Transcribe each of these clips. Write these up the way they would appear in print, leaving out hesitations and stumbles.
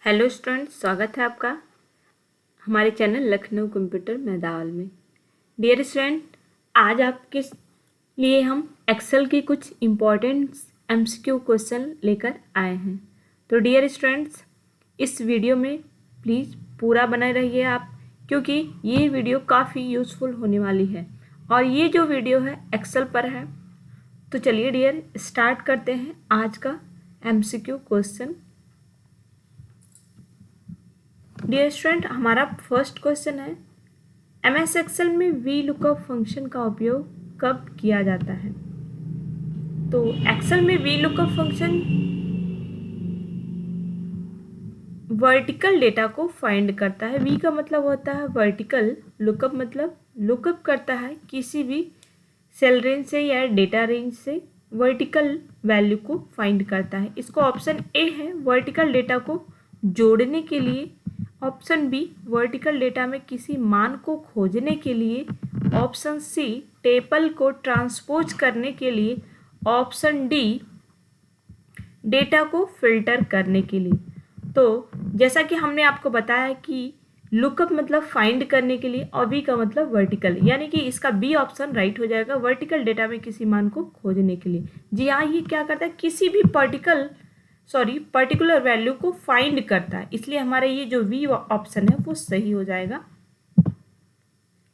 Hello student, स्वागत है आपका हमारे चैनल लखनऊ कंप्यूटर मैदान में। डियर स्टूडेंट, आज आपके लिए हम एक्सेल के कुछ इम्पोर्टेंट एमसीक्यू क्वेश्चन लेकर आए हैं। तो डियर स्टूडेंट्स, इस वीडियो में प्लीज़ पूरा बने रहिए आप, क्योंकि ये वीडियो काफ़ी यूज़फुल होने वाली है और ये जो वीडियो है एक्सेल पर है। तो चलिए डियर, स्टार्ट करते हैं आज का एमसीक्यू क्वेश्चन। डियर स्टूडेंट, हमारा फर्स्ट क्वेश्चन है, एमएस एक्सेल में वी लुकअप फंक्शन का उपयोग कब किया जाता है? तो एक्सेल में V lookup function vertical data को फाइंड करता है। वी का मतलब होता है वर्टिकल, लुकअप मतलब लुकअप करता है किसी भी सेल रेंज से या डेटा रेंज से वर्टिकल वैल्यू को फाइंड करता है। इसको ऑप्शन ए है वर्टिकल डेटा को जोड़ने के लिए, ऑप्शन बी वर्टिकल डेटा में किसी मान को खोजने के लिए, ऑप्शन सी टेबल को ट्रांसपोज करने के लिए, ऑप्शन डी डेटा को फिल्टर करने के लिए। तो जैसा कि हमने आपको बताया कि लुकअप मतलब फाइंड करने के लिए और वी का मतलब वर्टिकल, यानी कि इसका बी ऑप्शन राइट हो जाएगा, वर्टिकल डेटा में किसी मान को खोजने के लिए। जी हाँ, ये क्या करता है, किसी भी पर्टिकुलर वैल्यू को फाइंड करता है, इसलिए हमारा ये जो वी ऑप्शन है वो सही हो जाएगा।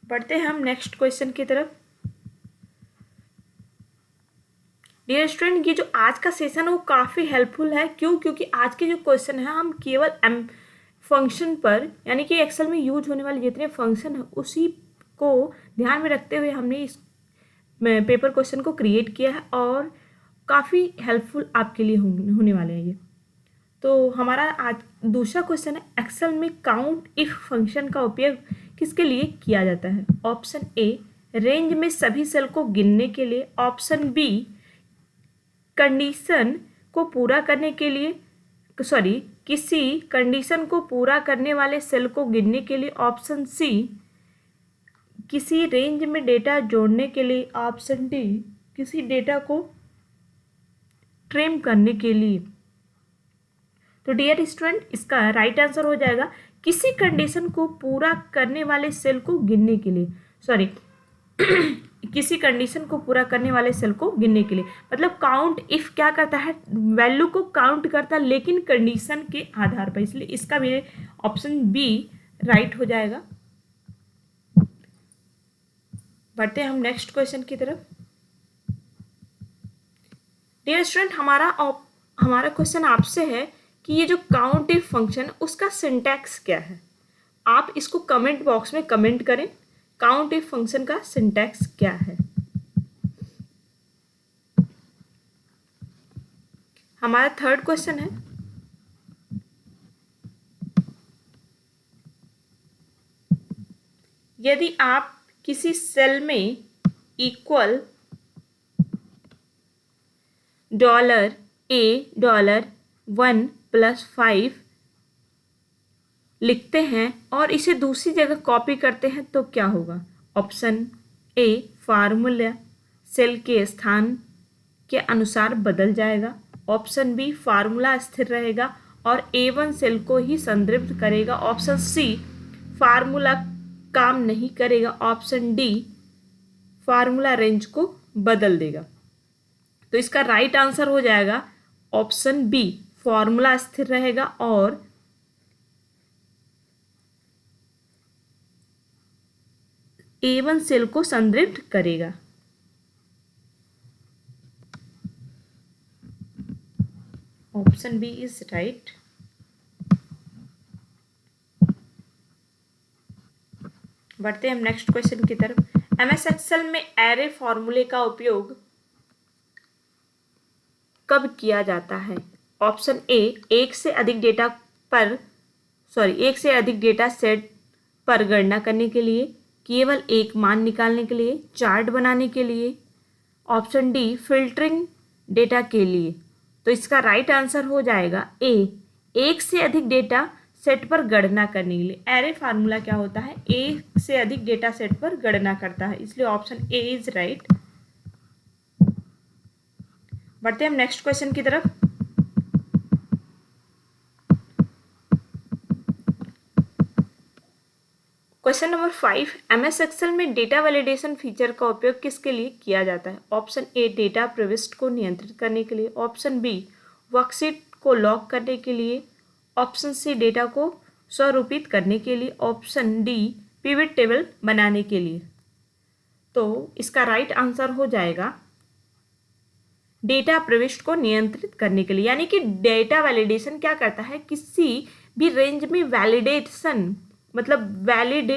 बढ़ते हैं हम नेक्स्ट क्वेश्चन की तरफ। डियर स्टूडेंट, ये जो आज का सेशन है वो काफ़ी हेल्पफुल है। क्यों? क्योंकि आज के जो क्वेश्चन है हम केवल फंक्शन पर, यानी कि एक्सेल में यूज होने वाले जितने फंक्शन है उसी को ध्यान में रखते हुए हमने इस पेपर क्वेश्चन को क्रिएट किया है और काफ़ी हेल्पफुल आपके लिए होने वाले हैं ये। तो हमारा आज दूसरा क्वेश्चन है, एक्सेल में काउंट इफ फंक्शन का उपयोग किसके लिए किया जाता है? ऑप्शन ए रेंज में सभी सेल को गिनने के लिए, ऑप्शन बी कंडीशन को पूरा करने के लिए, किसी कंडीशन को पूरा करने वाले सेल को गिनने के लिए, ऑप्शन सी किसी रेंज में डेटा जोड़ने के लिए, ऑप्शन डी किसी डेटा को ट्रिम करने के लिए। तो डियर स्टूडेंट, इसका राइट आंसर हो जाएगा किसी कंडीशन को पूरा करने वाले सेल को गिनने के लिए, किसी कंडीशन को पूरा करने वाले सेल को गिनने के लिए। मतलब काउंट इफ क्या करता है, वैल्यू को काउंट करता है लेकिन कंडीशन के आधार पर, इसलिए इसका भी ऑप्शन बी राइट हो जाएगा। बढ़ते हैं हम नेक्स्ट क्वेश्चन की तरफ। डियर स्टूडेंट, हमारा क्वेश्चन आपसे है कि ये जो काउंट इफ फंक्शन उसका सिंटैक्स क्या है। आप इसको कमेंट बॉक्स में कमेंट करें, काउंट इफ फंक्शन का सिंटैक्स क्या है। हमारा थर्ड क्वेश्चन है, यदि आप किसी सेल में इक्वल $A$1 + 5 लिखते हैं और इसे दूसरी जगह कॉपी करते हैं तो क्या होगा? ऑप्शन ए फार्मूला सेल के स्थान के अनुसार बदल जाएगा, ऑप्शन बी फार्मूला स्थिर रहेगा और A1 सेल को ही संदर्भित करेगा, ऑप्शन सी फार्मूला काम नहीं करेगा, ऑप्शन डी फार्मूला रेंज को बदल देगा। तो इसका राइट आंसर हो जाएगा ऑप्शन बी, फॉर्मूला स्थिर रहेगा और A1 सेल को संदर्भित करेगा। Option B is right. बढ़ते हैं हम नेक्स्ट क्वेश्चन की तरफ। एमएस एक्सेल में एरे फॉर्मूले का उपयोग कब किया जाता है? ऑप्शन ए एक से अधिक डेटा सेट पर गणना करने के लिए, केवल एक मान निकालने के लिए, चार्ट बनाने के लिए, ऑप्शन डी फिल्टरिंग डेटा के लिए। तो इसका राइट आंसर हो जाएगा ए, एक से अधिक डेटा सेट पर गणना करने के लिए। एरे फार्मूला क्या होता है? एक से अधिक डेटा सेट पर गणना करता है, इसलिए ऑप्शन ए इज राइट। बढ़ते हैं हम नेक्स्ट क्वेश्चन की तरफ। क्वेश्चन नंबर 5, MS एक्सेल में डेटा वैलिडेशन फीचर का उपयोग किसके लिए किया जाता है? ऑप्शन ए डेटा प्रविष्टि को नियंत्रित करने के लिए, ऑप्शन बी वर्कशीट को लॉक करने के लिए, ऑप्शन सी डेटा को स्वरूपित करने के लिए, ऑप्शन डी पिवट टेबल बनाने के लिए। तो इसका राइट आंसर हो जाएगा डेटा प्रविष्टि को नियंत्रित करने के लिए। यानी कि डेटा वैलिडेशन क्या करता है, किसी भी रेंज में वैलिडेशन मतलब वैलिड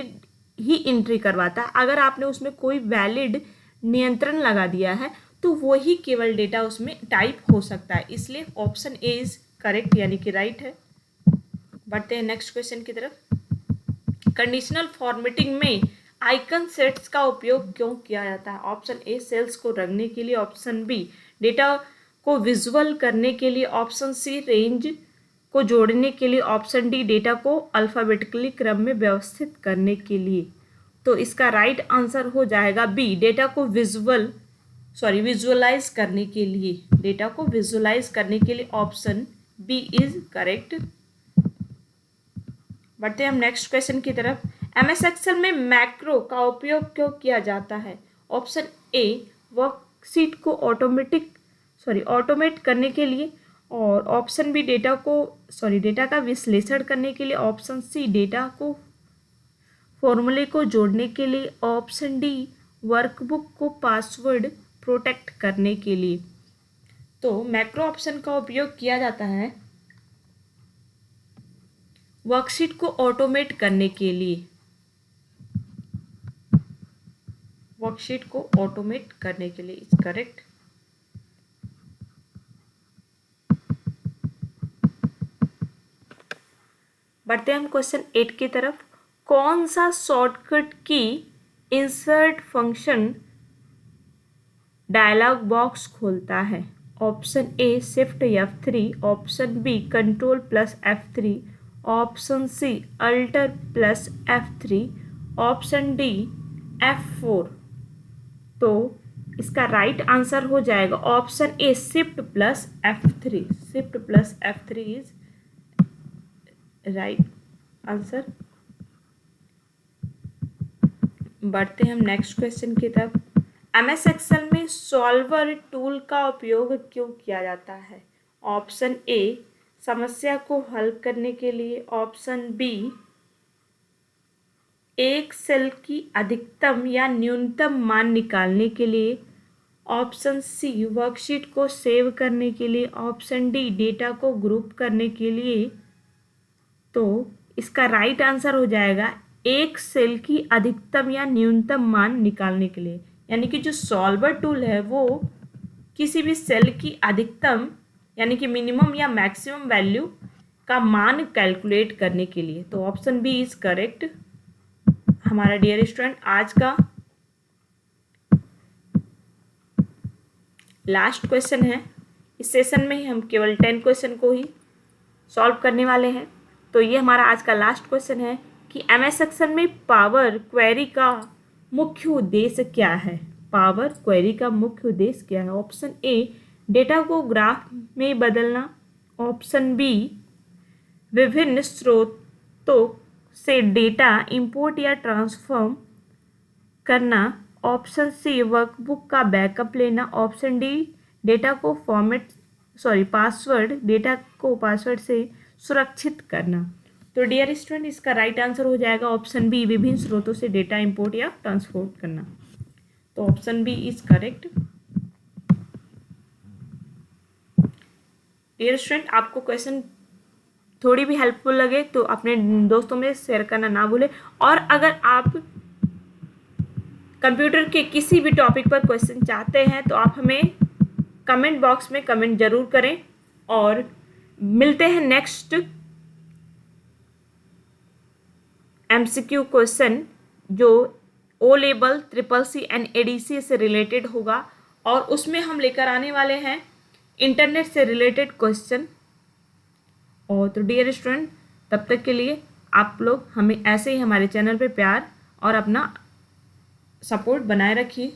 ही एंट्री करवाता है। अगर आपने उसमें कोई वैलिड नियंत्रण लगा दिया है तो वही केवल डेटा उसमें टाइप हो सकता है। इसलिए ऑप्शन ए इज करेक्ट, यानी कि राइट है। बढ़ते हैं नेक्स्ट क्वेश्चन की तरफ। कंडीशनल फॉर्मेटिंग में आइकन सेट्स का उपयोग क्यों किया जाता है? ऑप्शन ए सेल्स को रखने के लिए, ऑप्शन बी डेटा को विजुअल करने के लिए, ऑप्शन सी रेंज को जोड़ने के लिए, ऑप्शन डी डेटा को अल्फ़ाबेटिकली क्रम में व्यवस्थित करने के लिए। तो इसका राइट आंसर हो जाएगा बी डेटा को विजुअलाइज करने के लिए। डेटा को विजुअलाइज करने के लिए ऑप्शन बी इज करेक्ट। बढ़ते हैं हम नेक्स्ट क्वेश्चन की तरफ। MS एक्सेल में मैक्रो का उपयोग क्यों किया जाता है? ऑप्शन ए वर्कशीट को ऑटोमेट करने के लिए, और ऑप्शन बी डेटा का विश्लेषण करने के लिए, ऑप्शन सी डेटा को फॉर्मूले को जोड़ने के लिए, ऑप्शन डी वर्कबुक को पासवर्ड प्रोटेक्ट करने के लिए। तो मैक्रो ऑप्शन का उपयोग किया जाता है वर्कशीट को ऑटोमेट करने के लिए। वर्कशीट को ऑटोमेट करने के लिए इज करेक्ट। बढ़ते हैं हम क्वेश्चन 8 की तरफ। कौन सा शॉर्टकट की इंसर्ट फंक्शन डायलॉग बॉक्स खोलता है? Option A shift F3, option B control plus F3, option C alter plus F3, option D F4। तो इसका राइट आंसर हो जाएगा option A shift plus F3। Shift plus F3 is right answer. बढ़ते हैं हम next question की तरफ। MS Excel में सॉल्वर टूल का उपयोग क्यों किया जाता है? ऑप्शन ए समस्या को हल करने के लिए, ऑप्शन बी एक सेल की अधिकतम या न्यूनतम मान निकालने के लिए, ऑप्शन सी वर्कशीट को सेव करने के लिए, ऑप्शन डी डेटा को ग्रुप करने के लिए। तो इसका राइट आंसर हो जाएगा एक सेल की अधिकतम या न्यूनतम मान निकालने के लिए। यानी कि जो सॉल्वर टूल है वो किसी भी सेल की अधिकतम यानी कि मिनिमम या मैक्सिमम वैल्यू का मान कैलकुलेट करने के लिए। तो ऑप्शन बी इज करेक्ट। हमारा डियर स्टूडेंट आज का लास्ट क्वेश्चन है। इस सेशन में ही हम केवल 10 क्वेश्चन को ही सॉल्व करने वाले हैं। तो ये हमारा आज का लास्ट क्वेश्चन है कि MS एक्सेल में पावर क्वेरी का मुख्य उद्देश्य क्या है? पावर क्वेरी का मुख्य उद्देश्य क्या है? ऑप्शन ए डेटा को ग्राफ में बदलना, ऑप्शन बी विभिन्न स्रोतों से डेटा इंपोर्ट या ट्रांसफॉर्म करना, ऑप्शन सी वर्कबुक का बैकअप लेना, ऑप्शन डी डेटा को पासवर्ड से सुरक्षित करना। तो डियर स्टूडेंट इसका राइट आंसर हो जाएगा ऑप्शन बी विभिन्न स्रोतों से डेटा इंपोर्ट या ट्रांसफर करना। तो option B is correct. Dear student आपको क्वेश्चन थोड़ी भी हेल्पफुल लगे तो अपने दोस्तों में शेयर करना ना भूलें। और अगर आप कंप्यूटर के किसी भी टॉपिक पर क्वेश्चन चाहते हैं तो आप हमें कमेंट बॉक्स में कमेंट जरूर करें। और मिलते हैं नेक्स्ट MCQ क्वेश्चन जो O level CCC and ADC से रिलेटेड होगा, और उसमें हम लेकर आने वाले हैं इंटरनेट से रिलेटेड क्वेश्चन। और तो डियर स्टूडेंट तब तक के लिए आप लोग हमें ऐसे ही हमारे चैनल पे प्यार और अपना सपोर्ट बनाए रखिए।